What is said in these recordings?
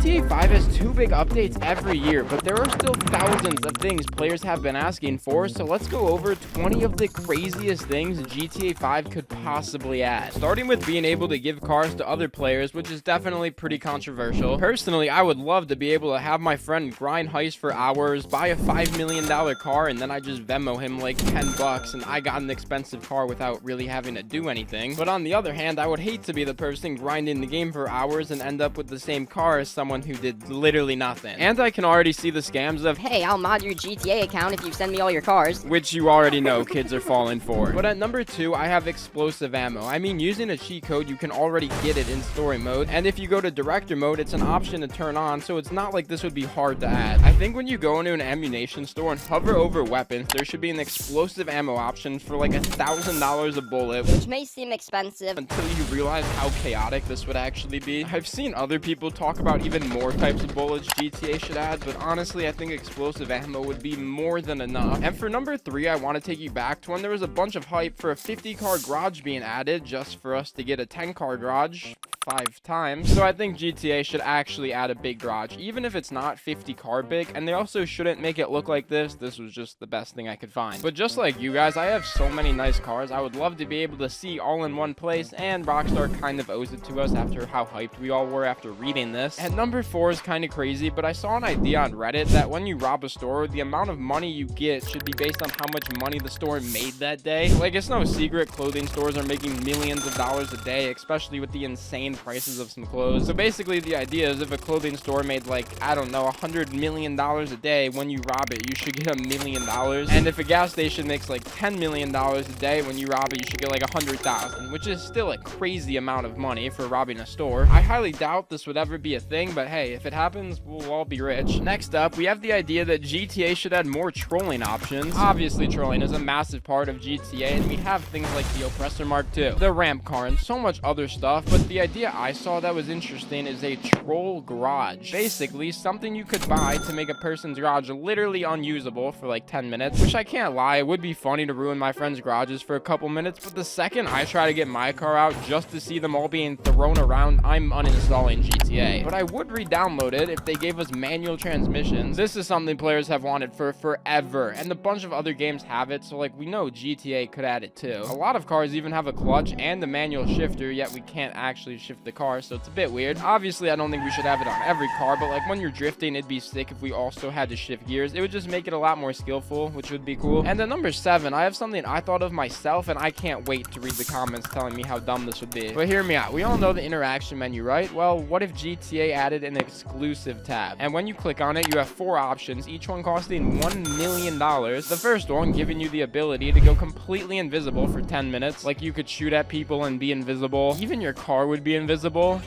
GTA 5 has 2 big updates every year, but there are still thousands of things players have been asking for, so let's go over 20 of the craziest things GTA 5 could possibly add. Starting with being able to give cars to other players, which is definitely pretty controversial. Personally, I would love to be able to have my friend grind heist for hours, buy a $5 million car, and then I just Venmo him like 10 bucks, and I got an expensive car without really having to do anything. But on the other hand, I would hate to be the person grinding the game for hours and end up with the same car as someone who did literally nothing. And I can already see the scams of, hey, I'll mod your GTA account if you send me all your cars, which you already know kids are falling for. But at number 2, I have explosive ammo. I mean, using a cheat code, you can already get it in story mode, and if you go to director mode, it's an option to turn on, so it's not like this would be hard to add. I think when you go into an ammunition store and hover over weapons, there should be an explosive ammo option for like $1,000 a bullet, which may seem expensive until you realize how chaotic this would actually be. I've seen other people talk about even more types of bullets GTA should add, but honestly, I think explosive ammo would be more than enough. And for number 3, I want to take you back to when there was a bunch of hype for a 50-car garage being added just for us to get a 10-car garage 5 times. So I think GTA should actually add a big garage, even if it's not 50 car big, and they also shouldn't make it look like this. This was just the best thing I could find. But just like you guys, I have so many nice cars I would love to be able to see all in one place, and Rockstar kind of owes it to us after how hyped we all were after reading this. And number 4 is kind of crazy, but I saw an idea on Reddit that when you rob a store, the amount of money you get should be based on how much money the store made that day. Like, it's no secret clothing stores are making millions of dollars a day, especially with the insane prices of some clothes. So basically the idea is if a clothing store made like, I don't know, $100 million a day, when you rob it, you should get $1 million. And if a gas station makes like $10 million a day, when you rob it, you should get like 100,000, which is still a crazy amount of money for robbing a store. I highly doubt this would ever be a thing, but hey, if it happens, we'll all be rich. Next up, we have the idea that GTA should add more trolling options. Obviously, trolling is a massive part of GTA, and we have things like the Oppressor Mark II, the ramp car, and so much other stuff, but the idea I saw that was interesting is a troll garage. Basically, something you could buy to make a person's garage literally unusable for like 10 minutes, which I can't lie, it would be funny to ruin my friends' garages for a couple minutes, but the second I try to get my car out just to see them all being thrown around, I'm uninstalling GTA. But I would re-download it if they gave us manual transmissions. This is something players have wanted for forever, and a bunch of other games have it, so like we know GTA could add it too. A lot of cars even have a clutch and a manual shifter, yet we can't actually shift the car, so it's a bit weird. Obviously, I don't think we should have it on every car, but like when you're drifting, it'd be sick if we also had to shift gears. It would just make it a lot more skillful, which would be cool. And then number 7, I have something I thought of myself, and I can't wait to read the comments telling me how dumb this would be. But hear me out. We all know the interaction menu, right? Well, what if GTA added an exclusive tab? And when you click on it, you have 4 options, each one costing $1 million. The first one giving you the ability to go completely invisible for 10 minutes. Like you could shoot at people and be invisible. Even your car would be invisible,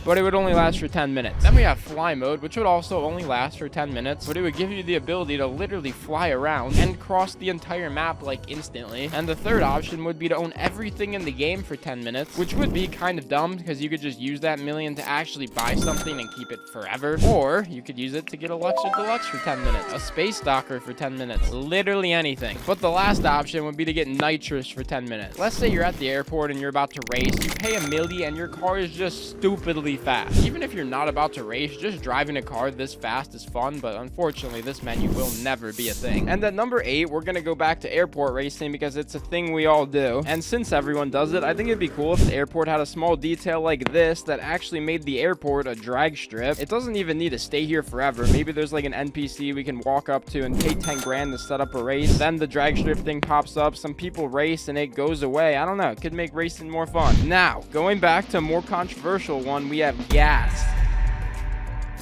but it would only last for 10 minutes. Then we have fly mode, which would also only last for 10 minutes, but it would give you the ability to literally fly around and cross the entire map like instantly. And the third option would be to own everything in the game for 10 minutes, which would be kind of dumb because you could just use that million to actually buy something and keep it forever, or you could use it to get a Luxor Deluxe for 10 minutes, a Space Stalker for 10 minutes, literally anything. But the last option would be to get nitrous for 10 minutes. Let's say you're at the airport and you're about to race, you pay $1 million and your car is just stupidly fast. Even if you're not about to race, just driving a car this fast is fun, but unfortunately this menu will never be a thing. And at number 8, we're gonna go back to airport racing because it's a thing we all do, and since everyone does it, I think it'd be cool if the airport had a small detail like this that actually made the airport a drag strip. It doesn't even need to stay here forever. Maybe there's like an NPC we can walk up to and pay 10 grand to set up a race, then the drag strip thing pops up, some people race and it goes away. I don't know, it could make racing more fun. Now, going back to a more controversial one, we have gas.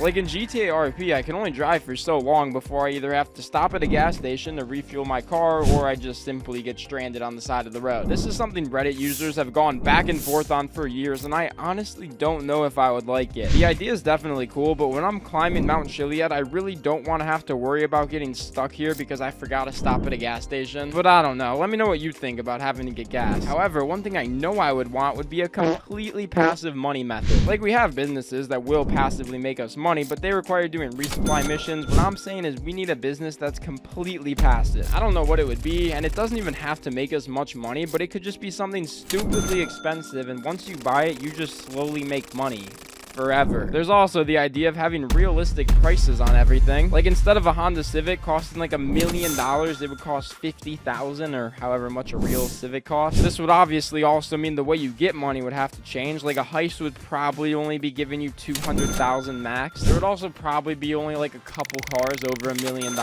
Like in GTA RP, I can only drive for so long before I either have to stop at a gas station to refuel my car, or I just simply get stranded on the side of the road. This is something Reddit users have gone back and forth on for years, and I honestly don't know if I would like it. The idea is definitely cool, but when I'm climbing Mount Chiliad, I really don't want to have to worry about getting stuck here because I forgot to stop at a gas station. But I don't know. Let me know what you think about having to get gas. However, one thing I know I would want would be a completely passive money method. Like, we have businesses that will passively make us money, but they require doing resupply missions. What I'm saying is we need a business that's completely passive. I don't know what it would be, and it doesn't even have to make us much money, but it could just be something stupidly expensive, and once you buy it, you just slowly make money forever. There's also the idea of having realistic prices on everything. Like, instead of a Honda Civic costing like $1 million, it would cost $50,000 or however much a real Civic costs. This would obviously also mean the way you get money would have to change. Like, a heist would probably only be giving you $200,000 max. There would also probably be only like a couple cars over $1 million.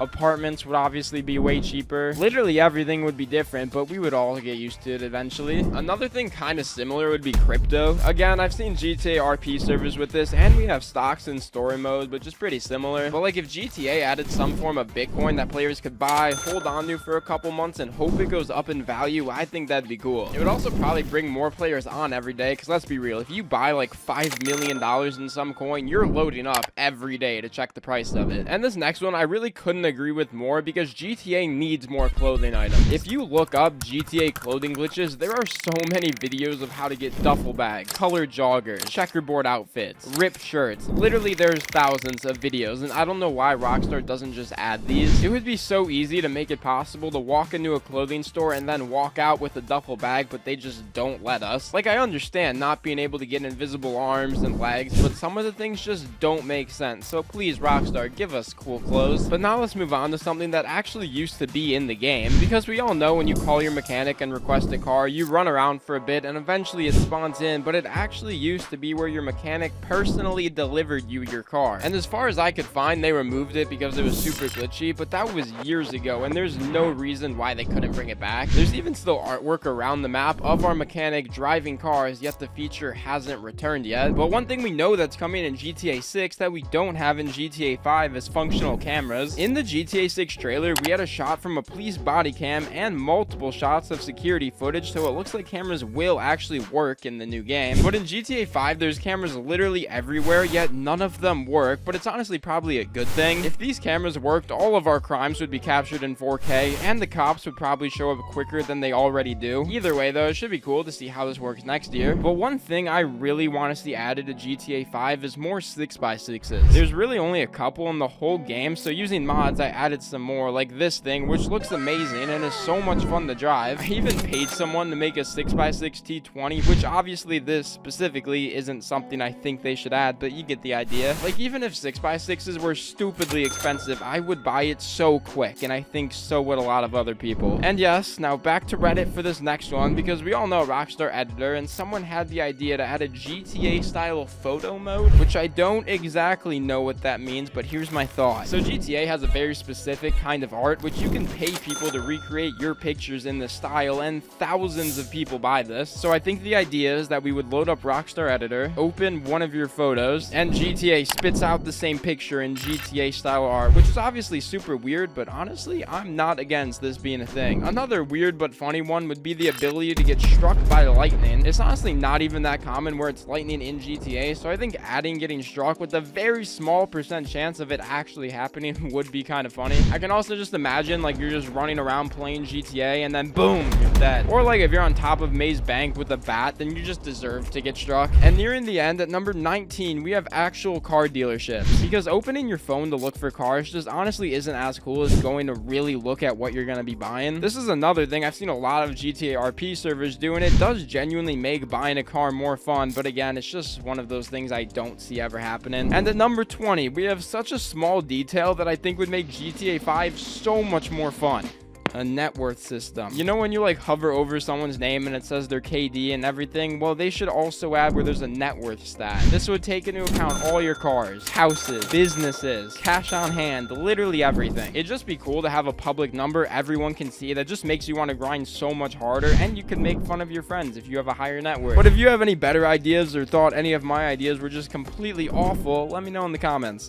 Apartments would obviously be way cheaper. Literally everything would be different, but we would all get used to it eventually. Another thing kind of similar would be crypto. Again, I've seen GTA RP servers with this, and we have stocks in story mode, but just pretty similar. But like, if GTA added some form of Bitcoin that players could buy, hold on to for a couple months, and hope it goes up in value, I think that'd be cool. It would also probably bring more players on every day, because let's be real, if you buy like $5 million in some coin, you're loading up every day to check the price of it. And this next one, I really couldn't agree with more, because GTA needs more clothing items. If you look up GTA clothing glitches, there are so many videos of how to get duffel bags, colored joggers, checkerboard outfits, ripped shirts. Literally, there's thousands of videos, and I don't know why Rockstar doesn't just add these. It would be so easy to make it possible to walk into a clothing store and then walk out with a duffel bag, but they just don't let us. Like, I understand not being able to get invisible arms and legs, but some of the things just don't make sense. So please, Rockstar, give us cool clothes. But now let's move on to something that actually used to be in the game, because we all know when you call your mechanic and request a car, you run around for a bit and eventually it spawns in, but it actually used to be where your mechanic personally delivered you your car. And as far as I could find, they removed it because it was super glitchy, but that was years ago, and there's no reason why they couldn't bring it back. There's even still artwork around the map of our mechanic driving cars, yet the feature hasn't returned yet. But one thing we know that's coming in GTA 6 that we don't have in GTA 5 is functional cameras. In the GTA 6 trailer, we had a shot from a police body cam and multiple shots of security footage, so it looks like cameras will actually work in the new game. But in GTA 5, there's cameras literally everywhere, yet none of them work, but it's honestly probably a good thing. If these cameras worked, all of our crimes would be captured in 4K, and the cops would probably show up quicker than they already do. Either way though, it should be cool to see how this works next year. But one thing I really want to see added to GTA 5 is more 6x6s. There's really only a couple in the whole game, so using mods, I added some more, like this thing, which looks amazing and is so much fun to drive. I even paid someone to make a 6x6 T20, which obviously this specifically isn't something I think they should add, but you get the idea. Like, even if 6x6s were stupidly expensive, I would buy it so quick, and I think so would a lot of other people. And yes, now back to Reddit for this next one, because we all know Rockstar Editor, and someone had the idea to add a GTA style photo mode, which I don't exactly know what that means, but here's my thought. So GTA has a very specific kind of art, which you can pay people to recreate your pictures in this style, and thousands of people buy this. So I think the idea is that we would load up Rockstar Editor, open one of your photos, and GTA spits out the same picture in GTA style art, which is obviously super weird, but honestly, I'm not against this being a thing. Another weird but funny one would be the ability to get struck by lightning. It's honestly not even that common where it's lightning in GTA, so I think adding getting struck with a very small % chance of it actually happening would be kind of funny. I can also just imagine like you're just running around playing GTA and then boom, you're dead. Or like if you're on top of Maze Bank with a bat, then you just deserve to get struck. And nearing the end, at number 19, we have actual car dealerships, because opening your phone to look for cars just honestly isn't as cool as going to really look at what you're going to be buying. This is another thing I've seen a lot of GTA RP servers do, and it does genuinely make buying a car more fun, but again, it's just one of those things I don't see ever happening. And at number 20, we have such a small detail that I think would make GTA 5 so much more fun. A net worth system. You know when you like hover over someone's name and it says their KD and everything? Well, they should also add where there's a net worth stat. This would take into account all your cars, houses, businesses, cash on hand, literally everything. It'd just be cool to have a public number everyone can see. That just makes you want to grind so much harder, and you can make fun of your friends if you have a higher net worth. But if you have any better ideas or thought any of my ideas were just completely awful, let me know in the comments.